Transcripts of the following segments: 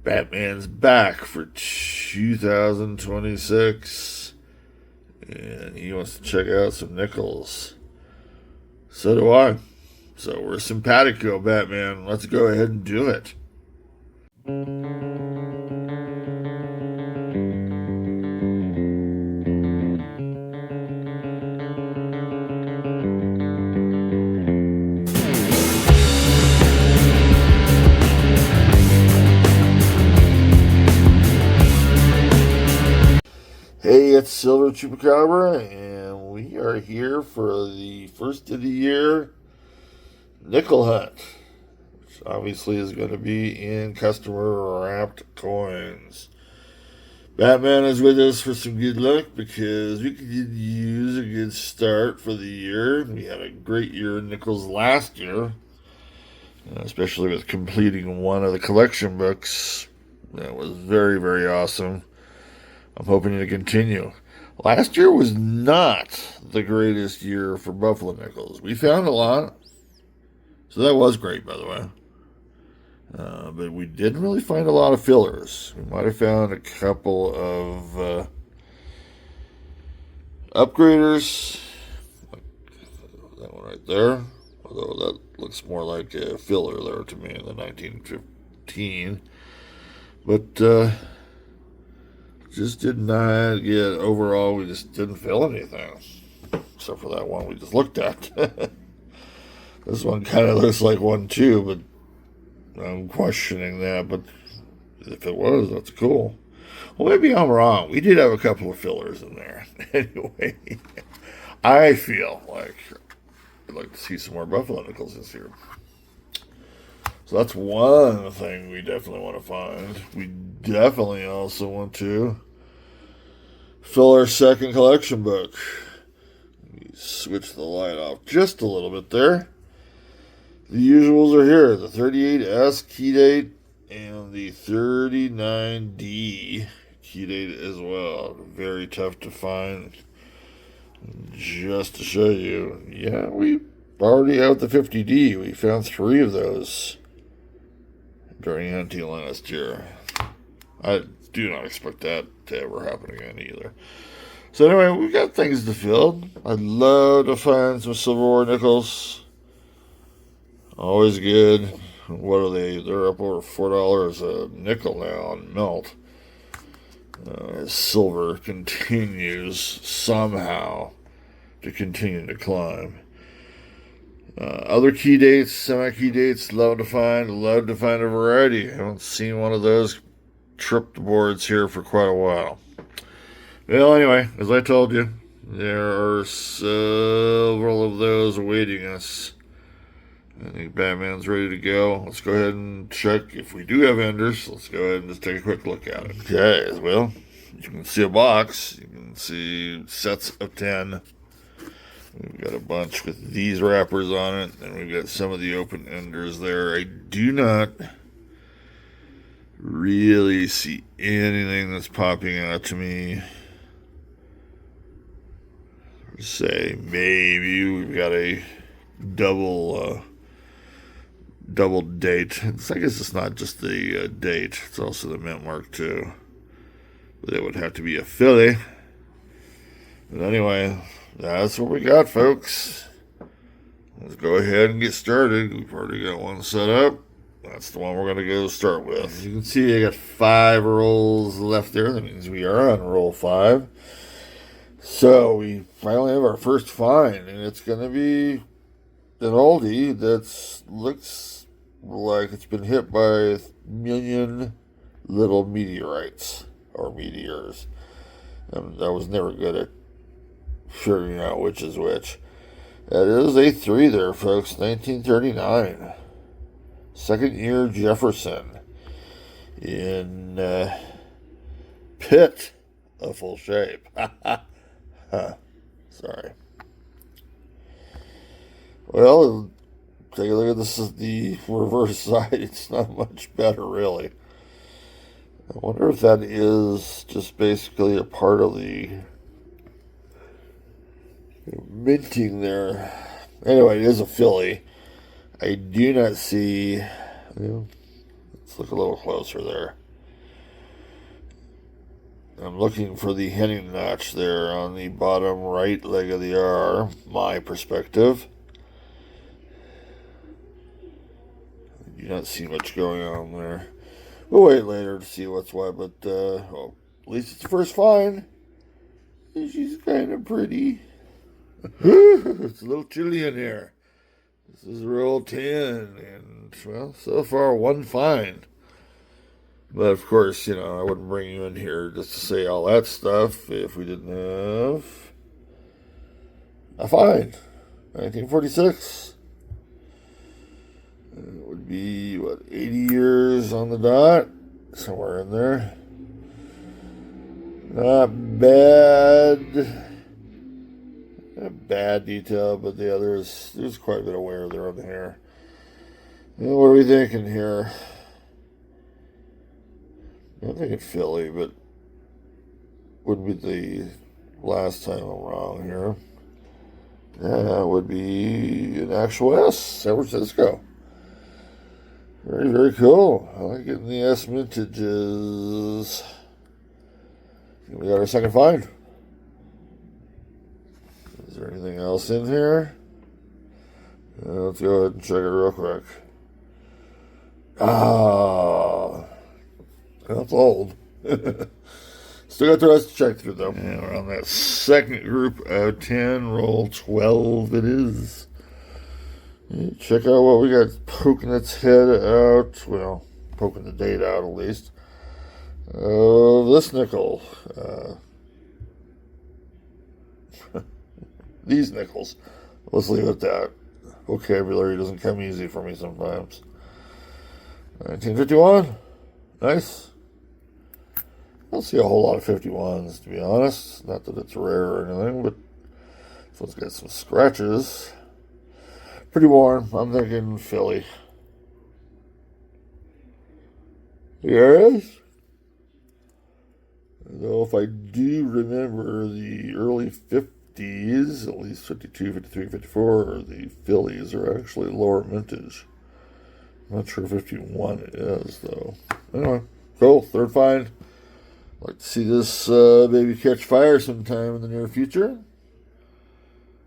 Batman's back for 2026, and he wants to check out some nickels. So do I. So we're simpatico, Batman. Let's go ahead and do it. Hey, it's Silver Chupacabra, and we are here for the first of the year nickel hunt, which obviously is going to be in customer wrapped coins. Batman is with us for some good luck because we could use a good start for the year. We had a great year in nickels last year, especially with completing one of the collection books. That was very, very awesome. I'm hoping to continue. Last year was not the greatest year for Buffalo nickels. We found a lot, so that was great, by the way. But we didn't really find a lot of fillers. We might have found a couple of upgraders, like that one right there. Although that looks more like a filler there to me in the 1915. But just did not get, overall, we just didn't fill anything. Except for that one we just looked at. This one kind of looks like one too, but I'm questioning that. But if it was, that's cool. Well, maybe I'm wrong. We did have a couple of fillers in there. Anyway, I feel like I'd like to see some more Buffalo nickels this year. So that's one thing we definitely want to find. We definitely also want to fill our second collection book. Switch the light off just a little bit there. The usuals are here. The 38S key date and the 39D key date as well. Very tough to find. Just to show you. Yeah, we already have the 50D. We found 3 of those during hunting last year. I do not expect that to ever happen again either. So anyway, we've got things to fill. I'd love to find some silverware nickels. Always good. What are they? They're up over $4 a nickel now on melt. Silver continues somehow to continue to climb. Other key dates, semi-key dates, love to find a variety. I haven't seen one of those trip the boards here for quite a while. Well, anyway, as I told you, there are several of those awaiting us. I think Batman's ready to go. Let's go ahead and check if we do have enders. Let's go ahead and just take a quick look at it. Okay, well, you can see a box. You can see sets of 10. We've got a bunch with these wrappers on it, and we've got some of the open enders there. I do not really see anything that's popping out to me. Say maybe we've got a double date. I guess it's not just the date; it's also the mint mark too. But that would have to be a filly. But anyway, that's what we got, folks. Let's go ahead and get started. We've already got one set up. That's the one we're going to go start with. As you can see, I got 5 rolls left there. That means we are on roll 5. So we finally have our first find, and it's going to be an oldie that looks like it's been hit by a million little meteorites or meteors. And I was never good at figuring out which is which. That is a 3 there, folks. 1939. Second year Jefferson in Pitt of full shape. Sorry. Well, take a look at this. Is the reverse side. It's not much better, really. I wonder if that is just basically a part of the minting there. Anyway, it is a filly. I do not see. Let's look a little closer there. I'm looking for the heading notch there on the bottom right leg of the R, my perspective. I do not see much going on there. We'll wait later to see what's what, but well, at least it's the first find. She's kind of pretty. It's a little chilly in here. This is roll 10, and, well, so far one find. But, of course, you know, I wouldn't bring you in here just to say all that stuff if we didn't have a find. 1946. It would be, what, 80 years on the dot? Somewhere in there. Not bad. Not bad detail, but the others, there's quite a bit of wear there on the hair. What are we thinking here? I'm thinking Philly, but wouldn't be the last time I'm wrong here. That would be an actual S, San Francisco. Very, very cool. I like getting the S mintages. We got our second find. Is there anything else in here? Let's go ahead and check it real quick. That's old. Still got the rest to check through, though. And we're on that second group of 10, roll 12 it is. Check out what we got poking its head out. Well, poking the date out, at least. This nickel. These nickels. Let's leave it at that. Vocabulary doesn't come easy for me sometimes. 1951. Nice. I don't see a whole lot of 51s, to be honest. Not that it's rare or anything, but let's get some scratches. Pretty warm. I'm thinking Philly. Yes. Though if I do remember the early 50s, at least 52, 53, 54, the Phillies are actually lower mintage. I'm not sure 51 is, though. Anyway, cool. Third find. I'd like to see this baby catch fire sometime in the near future.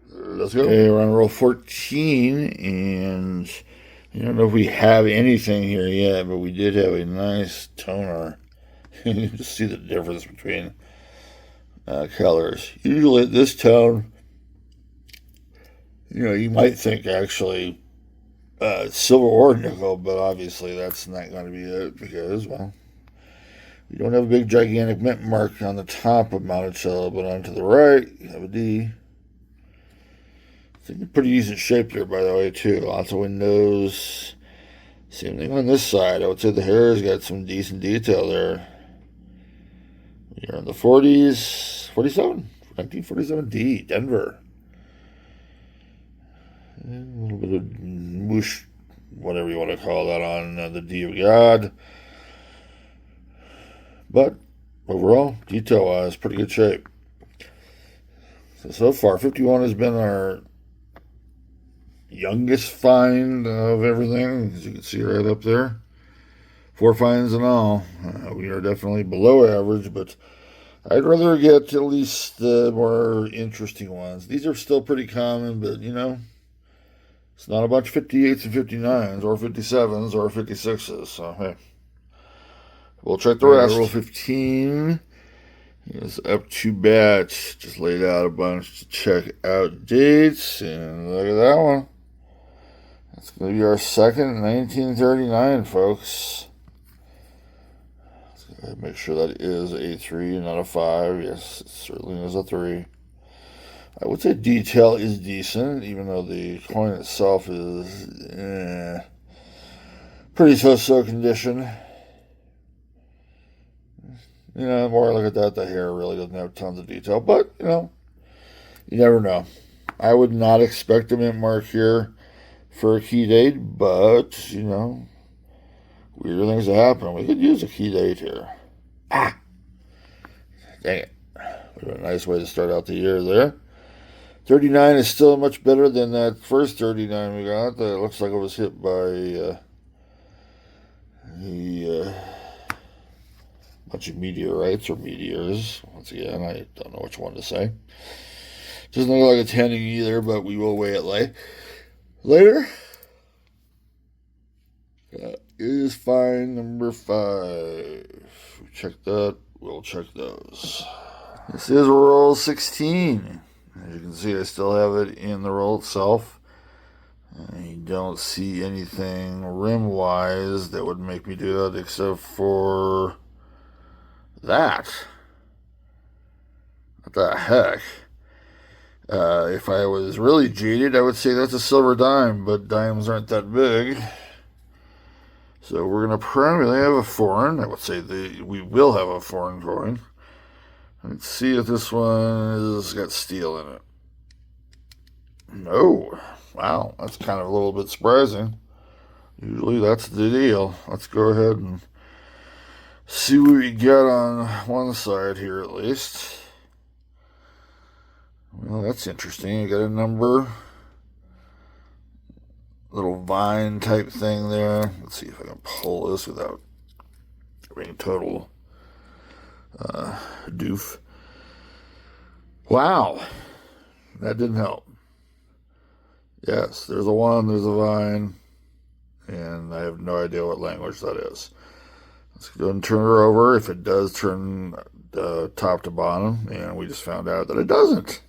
Let's go. Okay, we're on roll 14, and I don't know if we have anything here yet, but we did have a nice toner. You can see the difference between colors. Usually at this tone, you know, you might think actually silver or nickel, but obviously that's not going to be it because, well, you don't have a big gigantic mint mark on the top of Monticello, but on to the right, you have a D. It's in pretty decent shape there, by the way, too. Lots of windows. Same thing on this side. I would say the hair has got some decent detail there. You're in the 40s. 47? 1947 D, Denver. And a little bit of whoosh, whatever you want to call that, on the D of God. But overall, detail-wise, pretty good shape. So far, 51 has been our youngest find of everything, as you can see right up there. 4 finds in all. We are definitely below average, but I'd rather get at least the more interesting ones. These are still pretty common, but, you know, it's not a bunch of 58s and 59s or 57s or 56s, so hey. We'll check the rest. Roll 15 is up to bat. Just laid out a bunch to check out dates, and look at that one. That's going to be our second 1939, folks. Let's go ahead and make sure that is a 3, not a 5. Yes, it certainly is a 3. I would say detail is decent, even though the coin itself is pretty so-so condition. You know, the more I look at that, the hair really doesn't have tons of detail. But, you know, you never know. I would not expect a mint mark here for a key date, but, you know, weird things happen. We could use a key date here. Dang it. Would have been a nice way to start out the year there. 39 is still much better than that first 39 we got. That looks like it was hit by the bunch of meteorites or meteors. Once again, I don't know which one to say. Doesn't look like it's handing either, but we will weigh it later. That is fine. Number 5. We check that. We'll check those. This is roll 16. As you can see, I still have it in the roll itself. I don't see anything rim-wise that would make me do that except for that. What the heck? If I was really jaded, I would say that's a silver dime, but dimes aren't that big. So we're going to primarily have a foreign. I would say we will have a foreign coin. Let's see if this one has got steel in it. No. Wow, that's kind of a little bit surprising. Usually that's the deal. Let's go ahead and see what we got on one side here at least. Well, that's interesting. You got a number. Little vine type thing there. Let's see if I can pull this without being total doof. Wow. That didn't help. Yes, there's a 1, there's a vine, and I have no idea what language that is. Let's go and turn her over. If it does turn top to bottom, and we just found out that it doesn't.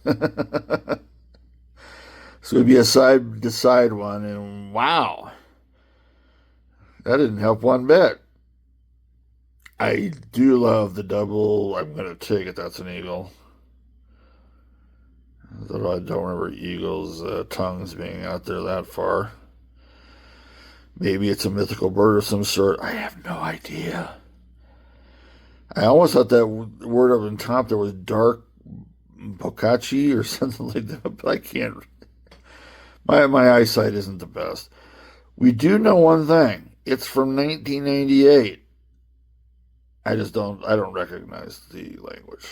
So it'd be a side to side one, and wow, that didn't help one bit. I do love the double. I'm going to take it. That's an eagle. Although I don't remember eagles' tongues being out there that far. Maybe it's a mythical bird of some sort. I have no idea. I almost thought that word up on top there was dark bokachi or something like that, but I can't. My eyesight isn't the best. We do know one thing. It's from 1998. I don't recognize the language.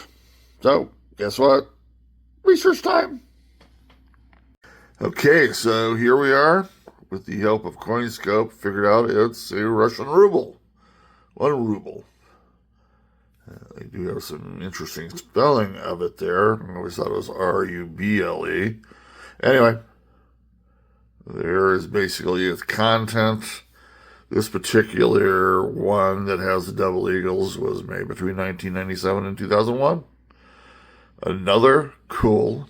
So, guess what? Research time. Okay, so here we are. With the help of Coinscope, figured out it's a Russian ruble. 1 ruble. They do have some interesting spelling of it there. I always thought it was R-U-B-L-E. Anyway, there is basically its content. This particular one that has the double eagles was made between 1997 and 2001. Another cool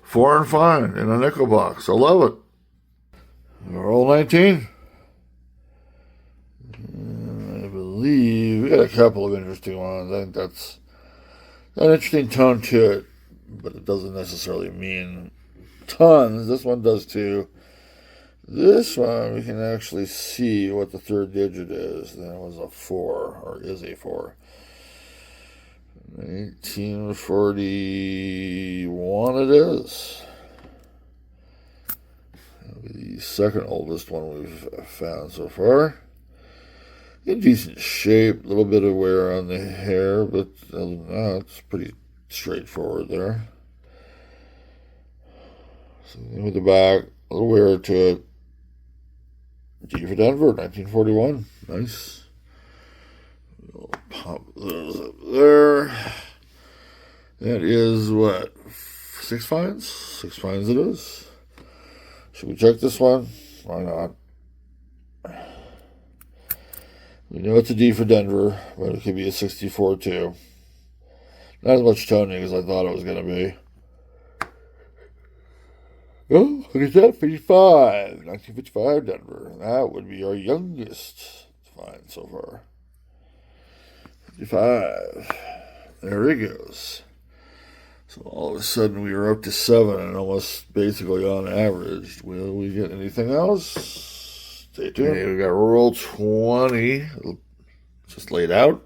foreign find in a nickel box. I love it. Roll 19. I believe we got a couple of interesting ones. I think that's an interesting tone to it, but it doesn't necessarily mean tons. This one does too. This one, we can actually see what the 3rd digit is. That was a 4, or is a 4. 1841 it is. That'll be the 2nd oldest one we've found so far. In decent shape, a little bit of wear on the hair, but other than that, it's pretty straightforward there. So with the back, a little wear to it. D for Denver, 1941. Nice. We'll pop those up there. That is what? 6 fines? 6 fines it is. Should we check this one? Why not? We know it's a D for Denver, but it could be a 64 too. Not as much toning as I thought it was going to be. Oh, look at that, 55. 1955 Denver. That would be our youngest find so far. 55. There he goes. So all of a sudden we were up to 7 and almost basically on average. Will we get anything else? Stay tuned. Okay, we got roll 20 just laid out.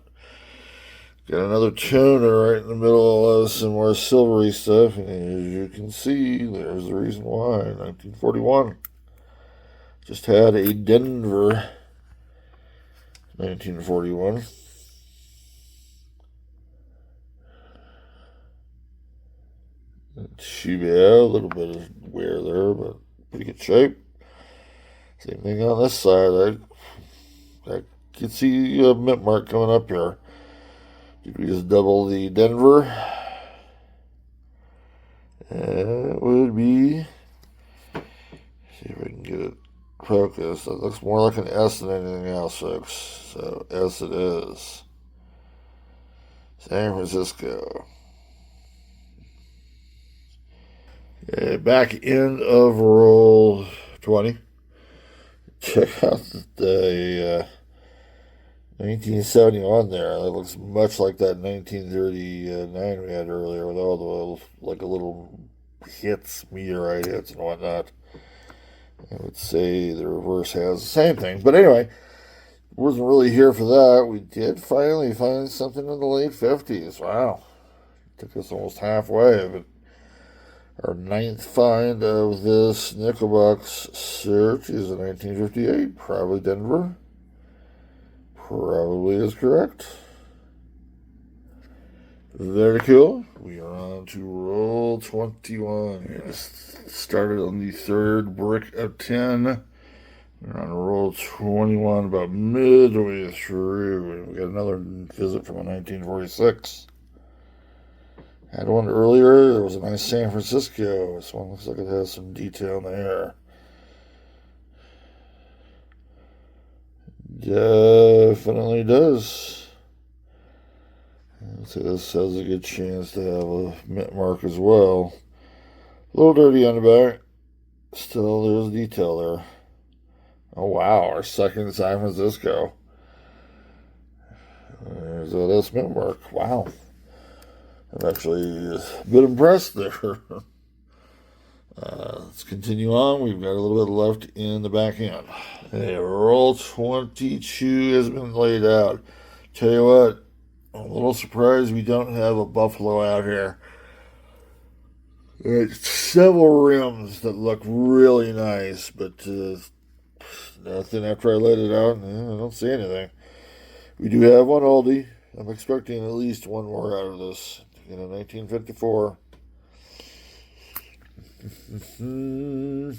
Got another tuner right in the middle of some more silvery stuff. And as you can see, there's the reason why. 1941. Just had a Denver 1941. Shiba, a little bit of wear there, but pretty good shape. Same thing on this side. I can see a mint mark coming up here. Did we just double the Denver? It would be. See if I can get it focused. It looks more like an S than anything else, folks. So S it is. San Francisco. Okay, back end of roll 20. Check out the 1971 there. That looks much like that 1939 we had earlier with all the like a little hits, meteorite hits and whatnot. I would say the reverse has the same thing. But anyway, wasn't really here for that. We did finally find something in the late 50s. Wow. Took us almost halfway. But our ninth find of this nickel box search is in 1958. Probably Denver. Probably is correct. Very cool. We are on to roll 21. We just started on the third brick of 10. We're on roll 21 about midway through. We got another visit from a 1946. Had one earlier. There was a nice San Francisco. This one looks like it has some detail in the hair. Definitely does. So this has a good chance to have a mint mark as well. A little dirty on the back. Still, there's detail there. Oh, wow. Our second San Francisco. There's this mint mark. Wow. I'm actually a bit impressed there. Let's continue on. We've got a little bit left in the back end. Hey, roll 22 has been laid out. Tell you what. I'm a little surprised we don't have a buffalo out here. There's several rims that look really nice, but nothing after I let it out. I don't see anything. We do have one oldie. I'm expecting at least one more out of this. 1954. You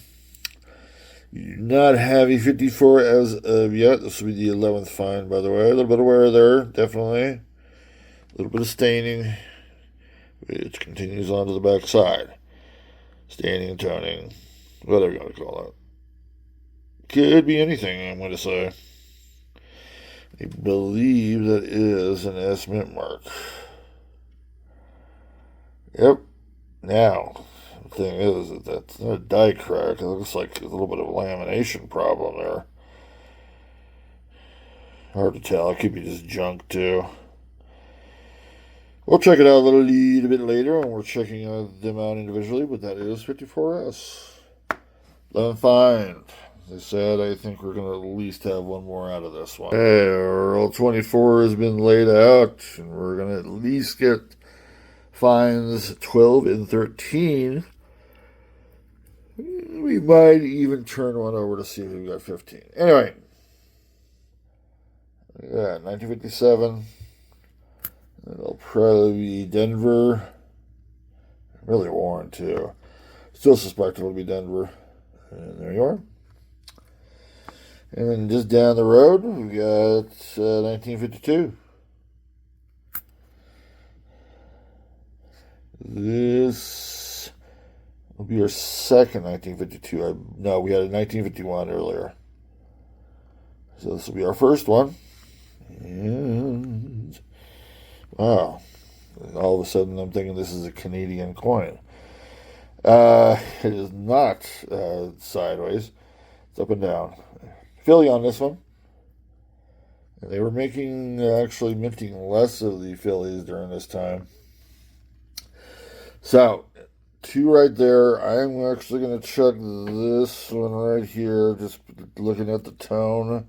do not have a 54 as of yet. This will be the 11th find, by the way. A little bit of wear there, definitely. A little bit of staining, which continues on to the back side. Staining and toning, whatever you want to call it. Could be anything, I'm going to say. I believe that is an S mint mark. Yep. Now, the thing is that that's not a die crack. It looks like a little bit of a lamination problem there. Hard to tell. It could be just junk, too. We'll check it out a little bit later when we're checking them out individually, but that is 54S. 11th find. As I said, I think we're going to at least have one more out of this one. Hey, roll 24 has been laid out, and we're going to at least get finds 12 and 13. We might even turn one over to see if we've got 15. Anyway, yeah, 1957. It'll probably be Denver. Really Warren, too. Still suspect it'll be Denver. And there you are. And then just down the road, we got 1952. This will be our second 1952. No, we had a 1951 earlier. So this will be our first one. And wow. All of a sudden, I'm thinking this is a Canadian coin. It is not sideways. It's up and down. Philly on this one. And they were actually minting less of the Phillies during this time. So, two right there. I'm actually going to check this one right here. Just looking at the tone.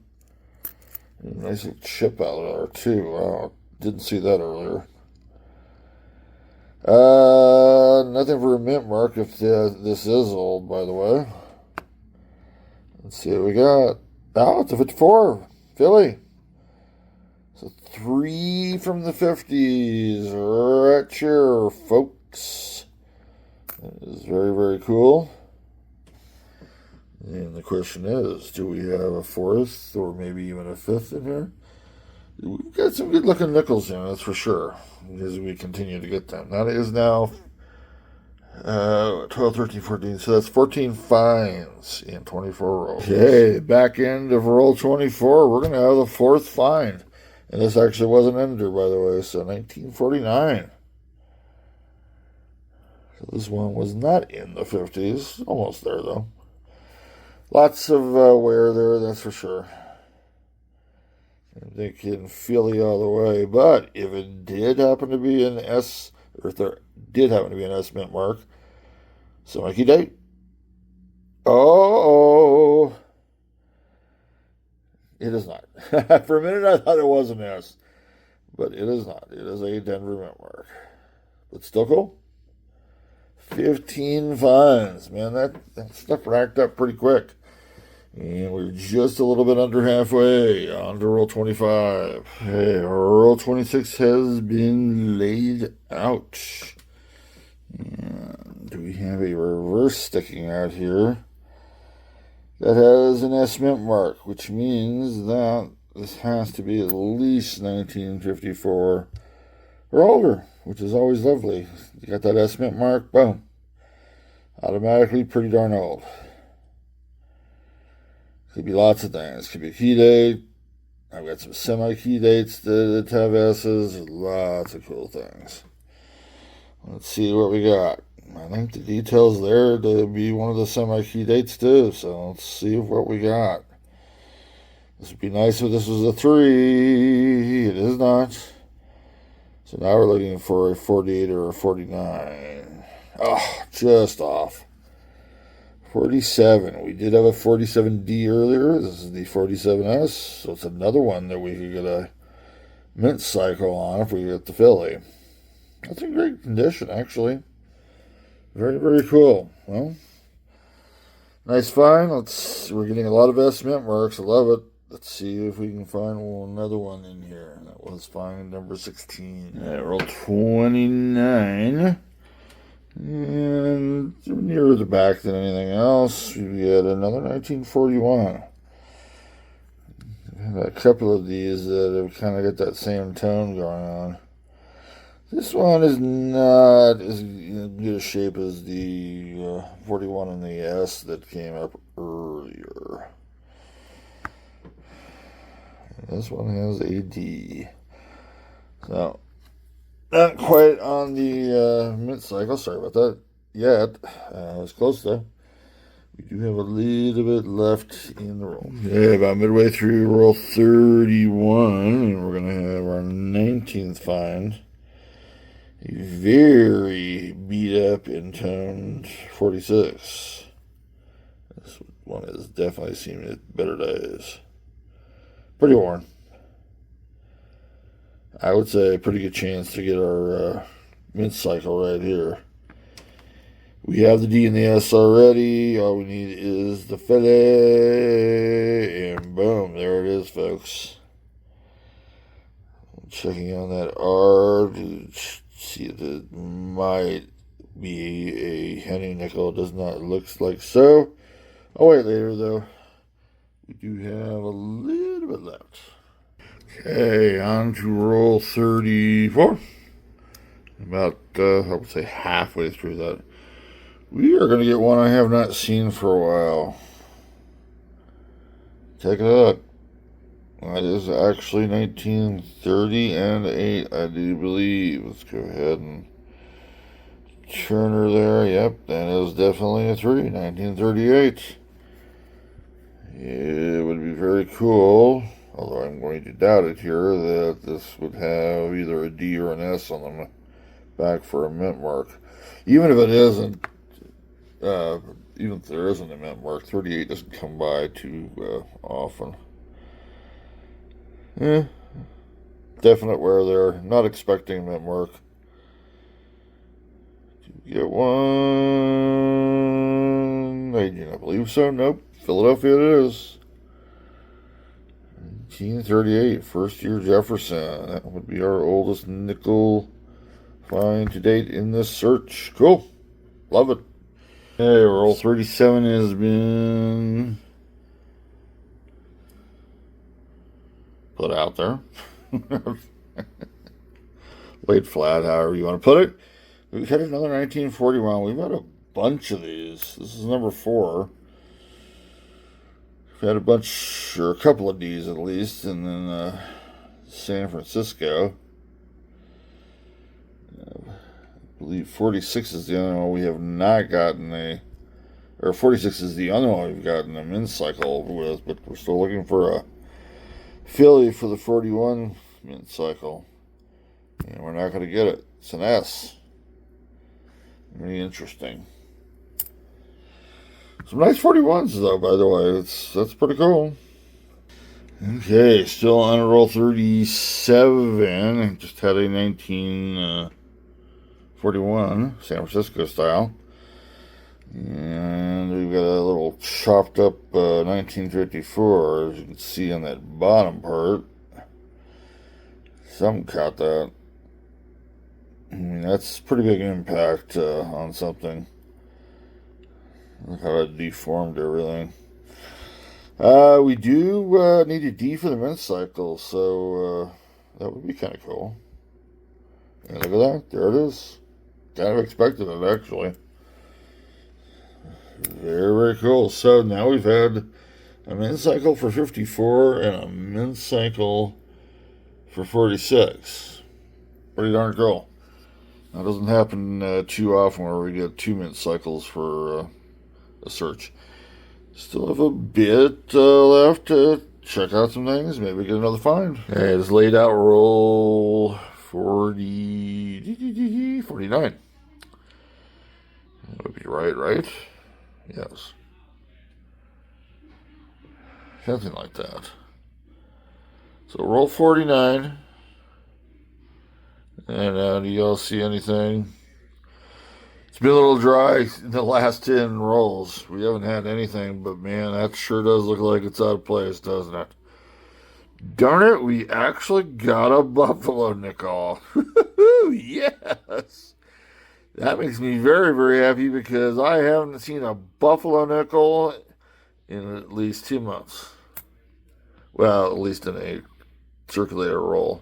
Nice little chip out of there, too. Wow. Didn't see that earlier. Nothing for a mint mark if this is old, by the way. Let's see what we got. Oh, it's a 54. Philly. So 3 from the 50s. Right here, folks. That is very, very cool. And the question is, do we have a fourth or maybe even a fifth in here? We've got some good looking nickels in, that's for sure, as we continue to get them. That is now 12, 13, 14. So that's 14 finds in 24 rolls. Okay, back end of roll 24. We're going to have the fourth find. And this actually was an ender, by the way. So 1949. So this one was not in the 50s. Almost there, though. Lots of wear there, that's for sure. They can feel you all the way. But if it did happen to be an S, or if there did happen to be an S mint mark, semi-key date. Oh, it is not. For a minute I thought it was an S, but it is not. It is a Denver mint mark. But still cool. 15 finds. Man, that stuff racked up pretty quick. And we're just a little bit under halfway on to roll 25. Hey, roll 26 has been laid out. And we have a reverse sticking out here that has an S mint mark, which means that this has to be at least 1954 or older, which is always lovely. You got that S mint mark, boom. Automatically pretty darn old. Could be lots of things. Could be a key date. I've got some semi-key dates that have S's. Lots of cool things. Let's see what we got. I think the detail's there to be one of the semi-key dates too. So let's see what we got. This would be nice if this was a 3. It is not. So now we're looking for a 48 or a 49. Oh, just off. 47. We did have a 47D earlier. This is the 47S. So it's another one that we could get a mint cycle on if we get the Philly. That's in great condition, actually. Very, very cool. Well, nice find. We're getting a lot of S mint marks. I love it. Let's see if we can find another one in here. That was find number 16. All right, roll 29. And nearer the back than anything else, we had another 1941. We've had a couple of these that have kind of got that same tone going on. This one is not as good a shape as the 41 and the S that came up earlier. And this one has a D. So, not quite on the mint cycle. Sorry about that yet. I was close though. We do have a little bit left in the roll. Yeah, about midway through roll 31, and we're going to have our 19th find. A very beat up intoned 46. This one is definitely seen better days. Pretty worn. I would say a pretty good chance to get our mint cycle right here. We have the D and the S already. All we need is the fillet. And boom, there it is, folks. Checking on that R to see if it might be a Henny nickel. It does not look like so. I'll wait later, though. We do have a little bit left. Okay, on to roll 34. About, I would say halfway through that. We are going to get one I have not seen for a while. Take a look. That is actually 1930 and 8, I do believe. Let's go ahead and turn her there. Yep, that is definitely a 3, 1938. It would be very cool, although I'm going to doubt it here, that this would have either a D or an S on the back for a mint mark. Even if it isn't, even if there isn't a mint mark, 38 doesn't come by too often. Definite wear there. Not expecting a mint mark. Get one. I do not believe so. Nope. Philadelphia it is. 1938, first year Jefferson. That would be our oldest nickel find to date in this search. Cool. Love it. Okay, roll 37 has been put out there. Laid flat, however you want to put it. We've had another 1941. We've had a bunch of these. This is number 4. We've had a bunch, or a couple of D's at least, and then San Francisco. I believe 46 is the only one we have not gotten or 46 is the only one we've gotten a min cycle with, but we're still looking for a Philly for the 41 min cycle. And we're not going to get it. It's an S. Very interesting. Some nice 41s, though, by the way. That's pretty cool. Okay, still on roll 37. Just had a 1941 San Francisco style. And we've got a little chopped up 1954, as you can see on that bottom part. Some caught that. I mean, that's pretty big impact on something. Look how it deformed everything. We do need a D for the min cycle, so that would be kind of cool. And look at that. There it is. Kind of expected it, actually. Very, very cool. So now we've had a min cycle for 54 and a min cycle for 46. Pretty darn cool. That doesn't happen too often where we get 2 min cycles for a search. Still have a bit left to check out some things. Maybe get another find. Okay, it's laid out roll 49. That would be right? Yes. Something like that. So roll 49. And do y'all see anything? It's been a little dry in the last 10 rolls. We haven't had anything, but man, that sure does look like it's out of place, doesn't it? Darn it, we actually got a buffalo nickel. Yes! That makes me very, very happy because I haven't seen a buffalo nickel in at least 2 months. Well, at least in a circulator roll.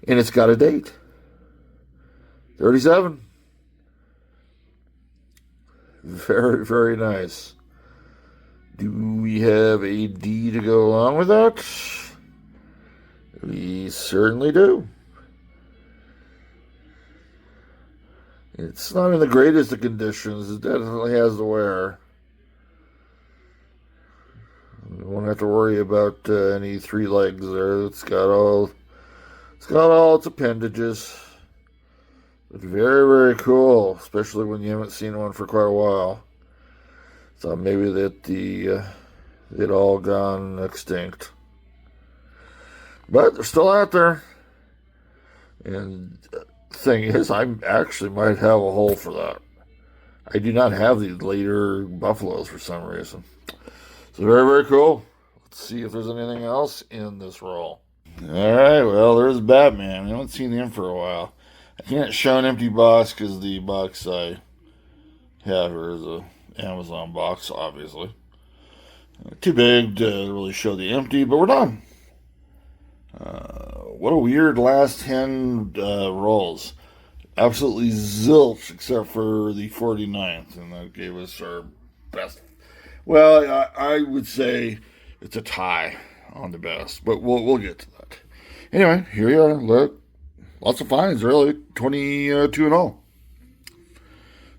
And it's got a date. 37. Very, very nice. Do we have a D to go along with that? We certainly do. It's not in the greatest of conditions. It definitely has the wear. We won't have to worry about any 3 legs there. It's got all its appendages. But very, very cool, especially when you haven't seen one for quite a while. Thought maybe that they'd all gone extinct. But they're still out there. And the thing is, I actually might have a hole for that. I do not have the later buffaloes for some reason. So very, very cool. Let's see if there's anything else in this roll. All right, well, there's Batman. I haven't seen him for a while. I can't show an empty box because the box I have here is a Amazon box, obviously. Too big to really show the empty, but we're done. What a weird last 10 rolls. Absolutely zilch, except for the 49th, and that gave us our best. Well, I would say it's a tie on the best, but we'll get to that. Anyway, here we are. Look. Lots of finds, really. 22 and all.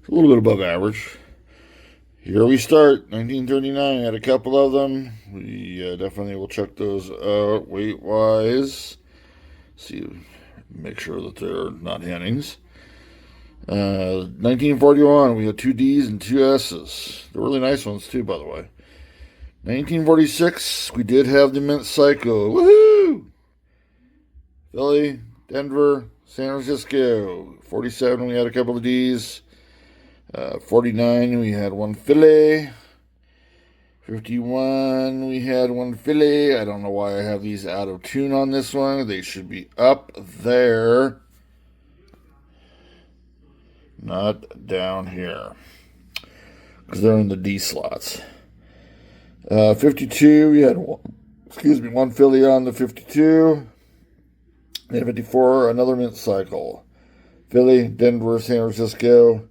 It's a little bit above average. Here we start. 1939. Had a couple of them. We definitely will check those out weight-wise. See, make sure that they're not hennings. 1941. We had 2 D's and 2 S's. They're really nice ones, too, by the way. 1946. We did have the mint cycle. Woohoo! Philly. Denver, San Francisco. 47, we had a couple of D's. 49, we had 1 Philly. 51, we had 1 Philly. I don't know why I have these out of tune on this one. They should be up there. Not down here. because they're in the D slots. 52, we had one Philly on the 52. Then 54, another mint cycle. Philly, Denver, San Francisco.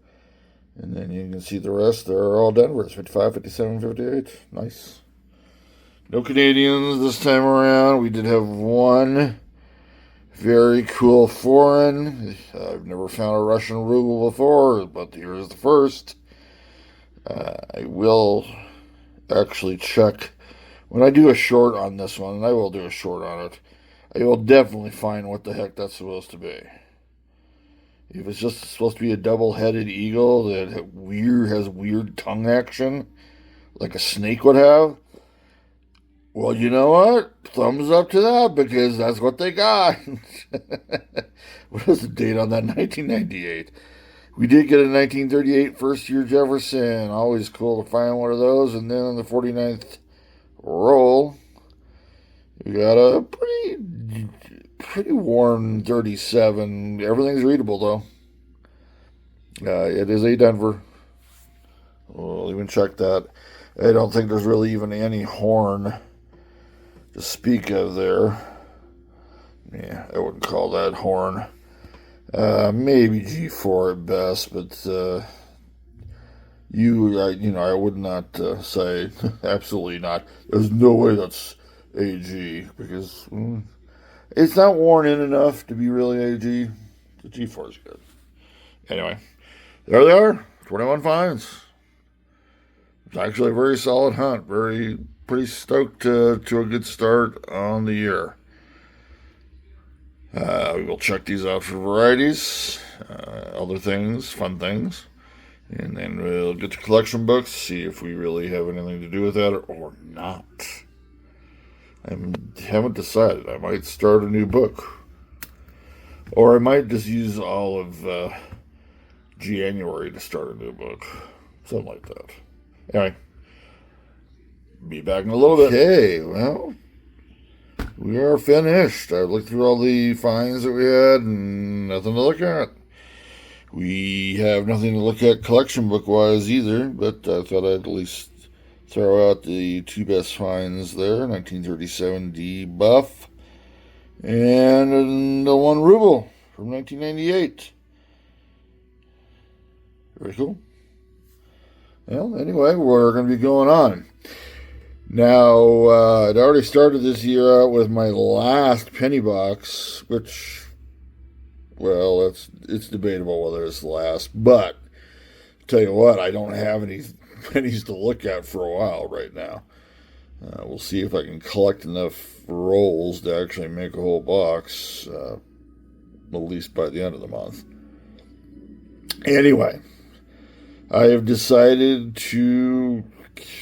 And then you can see the rest. They're all Denvers. 55, 57, 58. Nice. No Canadians this time around. We did have one very cool foreign. I've never found a Russian ruble before, but here's the first. I will actually check. When I do a short on this one, and I will do a short on it, I will definitely find what the heck that's supposed to be. If it's just supposed to be a double-headed eagle that has weird tongue action, like a snake would have, well, you know what? Thumbs up to that, because that's what they got. What is the date on that? 1998. We did get a 1938 first-year Jefferson. Always cool to find one of those. And then on the 49th roll, we got a pretty worn 37. Everything's readable, though. It is a Denver. We'll even check that. I don't think there's really even any horn to speak of there. Yeah, I wouldn't call that horn. Maybe G4 at best, but I would not say absolutely not. There's no way that's AG, because it's not worn in enough to be really AG. The G4 is good. Anyway, there they are. 21 finds. It's actually a very solid hunt. Pretty stoked to a good start on the year. We will check these out for varieties, other things, fun things. And then we'll get to collection books, see if we really have anything to do with that or not. I haven't decided. I might start a new book. Or I might just use all of January to start a new book. Something like that. Anyway, be back in a little bit. Okay, well, we are finished. I looked through all the finds that we had and nothing to look at. We have nothing to look at collection book-wise either, but I thought I'd at least throw out the two best finds there, 1937 D Buff and the 1 ruble from 1998. Very cool. Well, anyway, we're going to be going on. Now, I'd already started this year out with my last penny box, which, well, it's debatable whether it's the last, but tell you what, I don't have any pennies to look at for a while right now. We'll see if I can collect enough rolls to actually make a whole box, at least by the end of the month. Anyway, I have decided to...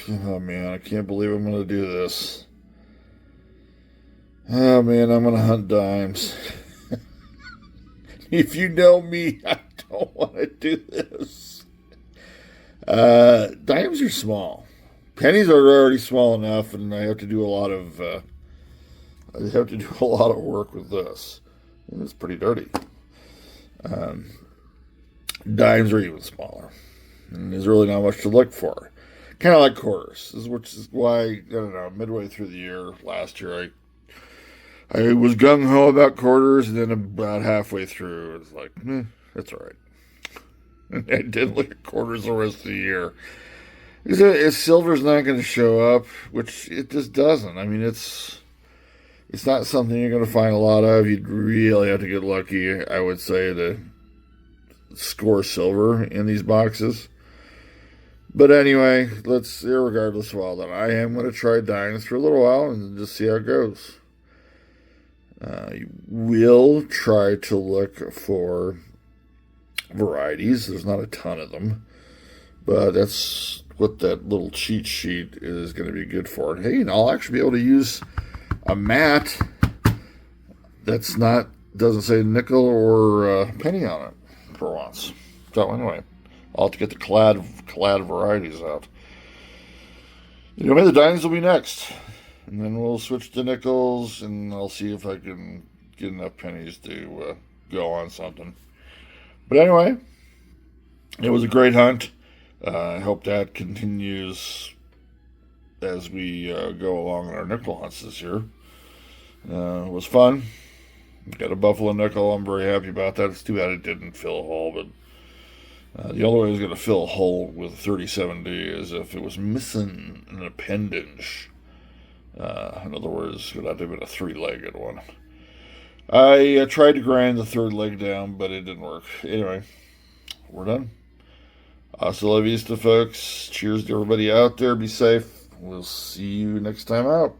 Oh, man, I can't believe I'm going to do this. Oh, man, I'm going to hunt dimes. If you know me, I don't want to do this. Dimes are small. Pennies are already small enough, and I have to do a lot of work with this. And it's pretty dirty. Dimes are even smaller. And there's really not much to look for. Kind of like quarters, which is why, I don't know, midway through the year, last year, I was gung-ho about quarters, and then about halfway through, it was like, that's all right. And I didn't look at quarters the rest of the year. If silver's not going to show up, which it just doesn't. I mean, it's not something you're going to find a lot of. You'd really have to get lucky, I would say, to score silver in these boxes. But anyway, irregardless of all that, I am going to try dimes for a little while and just see how it goes. You will try to look for varieties. There's not a ton of them, but that's what that little cheat sheet is going to be good for. And hey, and I'll actually be able to use a mat that's doesn't say nickel or penny on it for once. So anyway, I'll have to get the clad varieties out. Anyway, the dimes will be next. And then we'll switch to nickels, and I'll see if I can get enough pennies to go on something. But anyway, it was a great hunt. I hope that continues as we go along in our nickel hunts this year. It was fun. Got a buffalo nickel. I'm very happy about that. It's too bad it didn't fill a hole, but the only way I was going to fill a hole with 3070 is if it was missing an appendage. In other words, it would have to have been a three-legged one. I tried to grind the third leg down, but it didn't work. Anyway, we're done. Hasta la vista, folks. Cheers to everybody out there. Be safe. We'll see you next time out.